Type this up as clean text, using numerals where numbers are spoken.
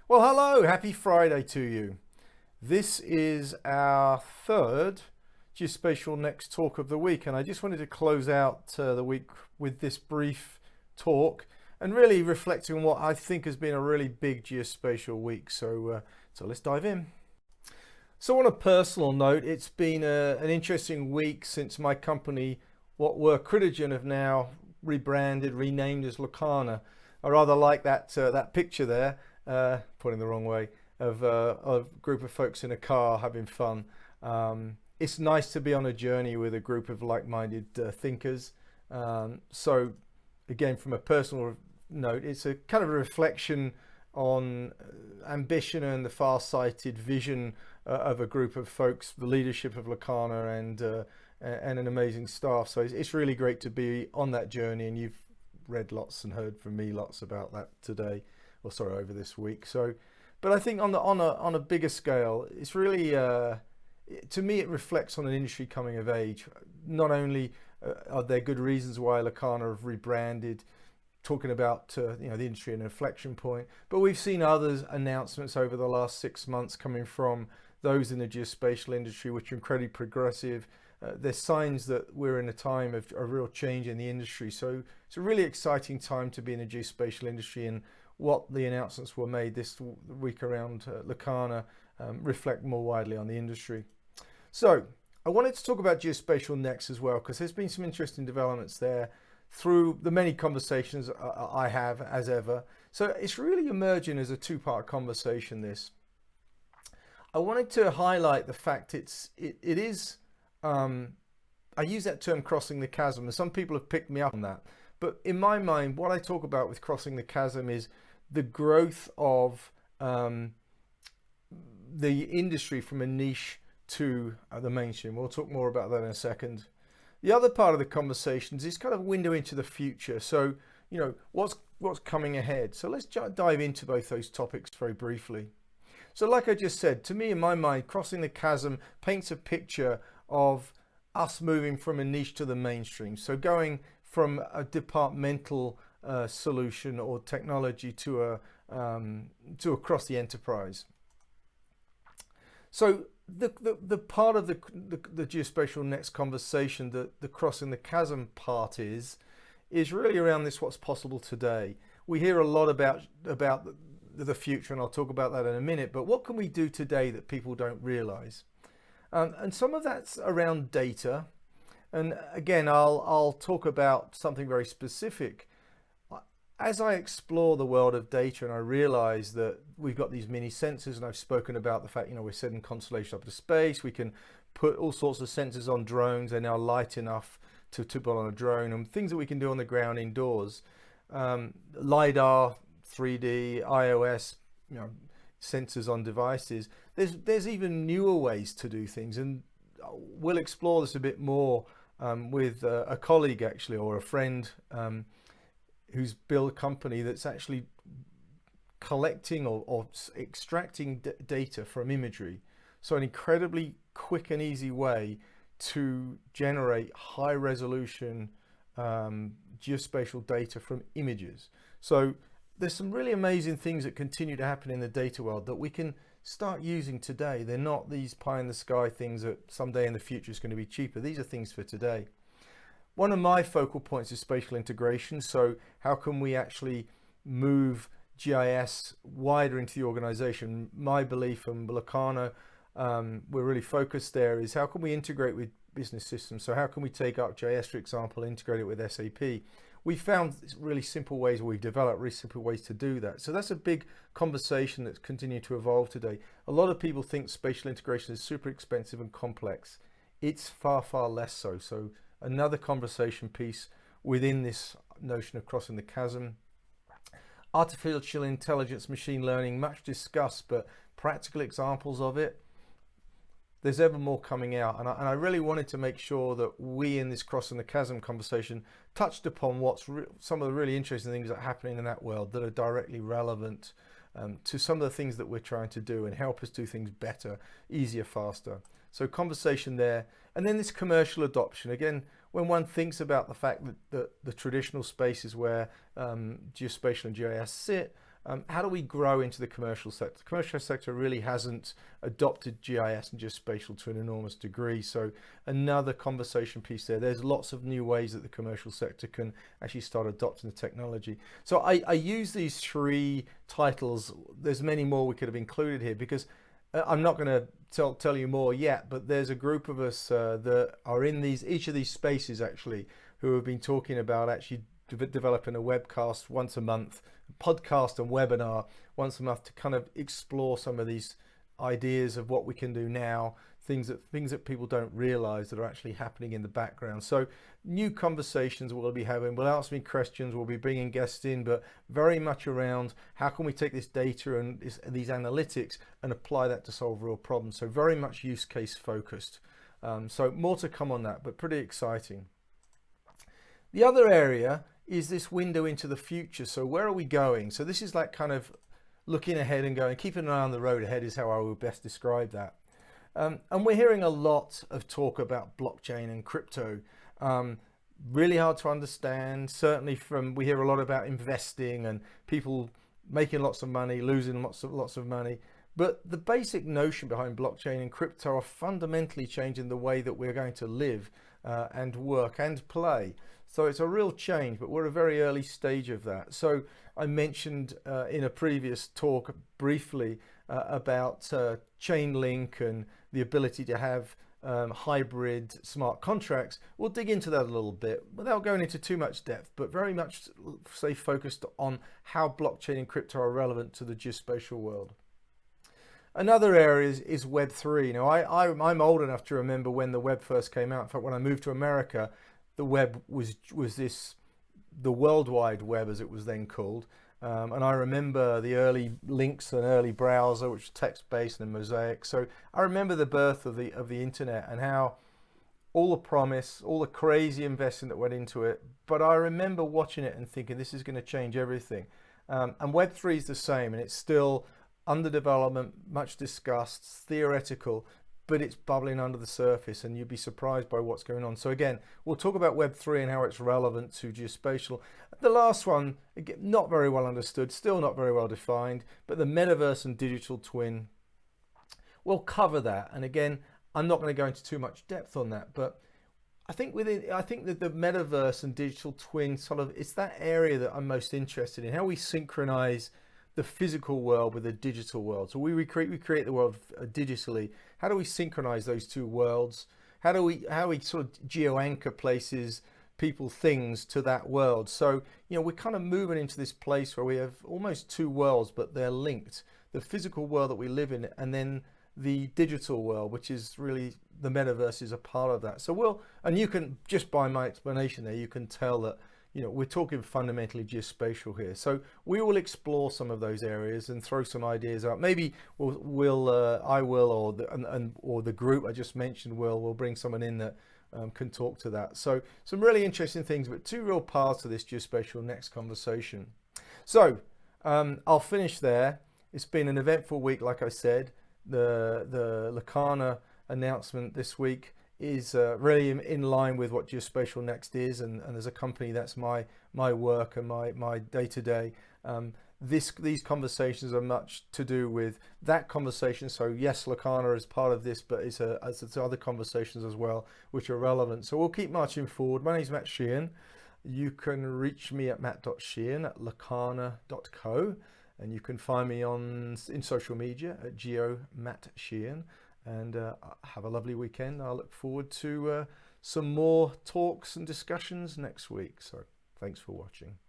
Well, hello, happy Friday to you. This is our third Geospatial-Next talk of the week, and I just wanted to close out the week with this brief talk and really reflecting on what I think has been a really big geospatial week. So let's dive in. So on a personal note, it's been an interesting week since my company, what were Critigen, have now rebranded, renamed as Lacana. I rather like that picture there. Pointing the wrong way, of a group of folks in a car having fun. It's nice to be on a journey with a group of like-minded thinkers. So again, from a personal note, it's a kind of a reflection on ambition and the far-sighted vision of a group of folks, the leadership of Lacana and an amazing staff. So it's really great to be on that journey, and you've read lots and heard from me lots about that today. Or sorry, over this week. So, but I think on a bigger scale, it's really to me it reflects on an industry coming of age. Not only are there good reasons why Lacana have rebranded, talking about the industry an inflection point, but we've seen others announcements over the last 6 months coming from those in the geospatial industry, which are incredibly progressive. There's signs that we're in a time of a real change in the industry. So it's a really exciting time to be in the geospatial industry, and what the announcements were made this week around Lacana reflect more widely on the industry. So I wanted to talk about Geospatial-Next as well, because there's been some interesting developments there through the many conversations I have as ever. So it's really emerging as a two-part conversation, this. I wanted to highlight the fact it is, I use that term crossing the chasm, and some people have picked me up on that. But in my mind, what I talk about with crossing the chasm is the growth of the industry from a niche to the mainstream. We'll talk more about that in a second. The other part of the conversations is kind of a window into the future. So, what's coming ahead. So let's dive into both those topics very briefly. So like I just said, to me, in my mind, crossing the chasm paints a picture of us moving from a niche to the mainstream. So going from a departmental solution or technology to across the enterprise. So the part of the Geospatial-Next conversation, the crossing the chasm part is really around this: what's possible today. We hear a lot about the future, and I'll talk about that in a minute. But what can we do today that people don't realize? And some of that's around data. And again, I'll talk about something very specific. As I explore the world of data and I realize that we've got these mini sensors, and I've spoken about the fact, we're sending constellations up to space, we can put all sorts of sensors on drones, they're now light enough to put on a drone, and things that we can do on the ground indoors. LiDAR, 3D, iOS, sensors on devices. There's even newer ways to do things, and we'll explore this a bit more with a colleague actually, or a friend who's built a company that's actually collecting or extracting data from imagery. So an incredibly quick and easy way to generate high resolution geospatial data from images. So there's some really amazing things that continue to happen in the data world that we can start using today. They're not these pie in the sky things that someday in the future is going to be cheaper. These are things for today. One of my focal points is spatial integration. So how can we actually move GIS wider into the organization? My belief from Lacana, we're really focused there, is how can we integrate with business systems? So how can we take ArcGIS, for example, integrate it with SAP? We found really simple ways, or we've developed really simple ways to do that. So that's a big conversation that's continued to evolve today. A lot of people think spatial integration is super expensive and complex. It's far, far less so. So another conversation piece within this notion of crossing the chasm. Artificial intelligence, machine learning, much discussed, but practical examples of it, there's ever more coming out. And I really wanted to make sure that we in this crossing the chasm conversation touched upon some of the really interesting things that are happening in that world that are directly relevant to some of the things that we're trying to do and help us do things better, easier, faster. So conversation there. And then this commercial adoption. Again, when one thinks about the fact that the traditional spaces where geospatial and GIS sit how do we grow into the commercial sector? The commercial sector really hasn't adopted GIS and geospatial to an enormous degree. So another conversation piece there. There's lots of new ways that the commercial sector can actually start adopting the technology. So I use these three titles. There's many more we could have included here because I'm not going to tell you more yet, but there's a group of us that are in each of these spaces actually, who have been talking about actually developing a webcast once a month, podcast and webinar once a month to kind of explore some of these ideas of what we can do now, things that people don't realize that are actually happening in the background. So new conversations we'll be having, we'll ask me questions, we'll be bringing guests in, but very much around how can we take this data and these analytics and apply that to solve real problems. So very much use case focused. So more to come on that, but pretty exciting. The other area is this window into the future. So where are we going? So this is like kind of looking ahead and going, keeping an eye on the road ahead is how I would best describe that. And we're hearing a lot of talk about blockchain and crypto. Really hard to understand. Certainly we hear a lot about investing and people making lots of money, losing lots of money. But the basic notion behind blockchain and crypto are fundamentally changing the way that we're going to live and work and play. So it's a real change, but we're at a very early stage of that. So I mentioned in a previous talk briefly about Chainlink and the ability to have hybrid smart contracts. We'll dig into that a little bit without going into too much depth, but very much say focused on how blockchain and crypto are relevant to the geospatial world. Another area is Web3. You know, I'm old enough to remember when the web first came out. In fact, when I moved to America, the web was the World Wide Web, as it was then called. And I remember the early links and early browser, which was text-based and Mosaic. So I remember the birth of the internet and how all the promise, all the crazy investing that went into it. But I remember watching it and thinking, this is going to change everything. And Web3 is the same, and it's still under development, much discussed, theoretical, but it's bubbling under the surface and you'd be surprised by what's going on. So again, we'll talk about Web3 and how it's relevant to geospatial. The last one, again, not very well understood, still not very well defined, but the metaverse and digital twin. We'll cover that. And again, I'm not going to go into too much depth on that, but I think that the metaverse and digital twin it's that area that I'm most interested in, how we synchronize the physical world with the digital world. So we create the world digitally. How do we synchronize those two worlds? How do we sort of geo-anchor places, people, things to that world? So, you know, we're kind of moving into this place where we have almost two worlds, but they're linked. The physical world that we live in, and then the digital world, which is really the metaverse is a part of that. So and you can, just by my explanation there, you can tell that, you know, we're talking fundamentally geospatial here. So we will explore some of those areas and throw some ideas out. Maybe I will, or the group I just mentioned will bring someone in that can talk to that. So some really interesting things, but two real parts of this Geospatial-Next conversation. So I'll finish there. It's been an eventful week, like I said. The Lacana announcement this week is really in line with what Geospatial-Next is, and as a company, that's my work and my day-to-day. These conversations are much to do with that conversation. So yes, Lacana is part of this, but it's other conversations as well, which are relevant. So we'll keep marching forward. My name's Matt Sheehan. You can reach me at matt.sheehan@lacana.co, and you can find me in social media at @matt.sheehan. And have a lovely weekend. I look forward to some more talks and discussions next week. So thanks for watching.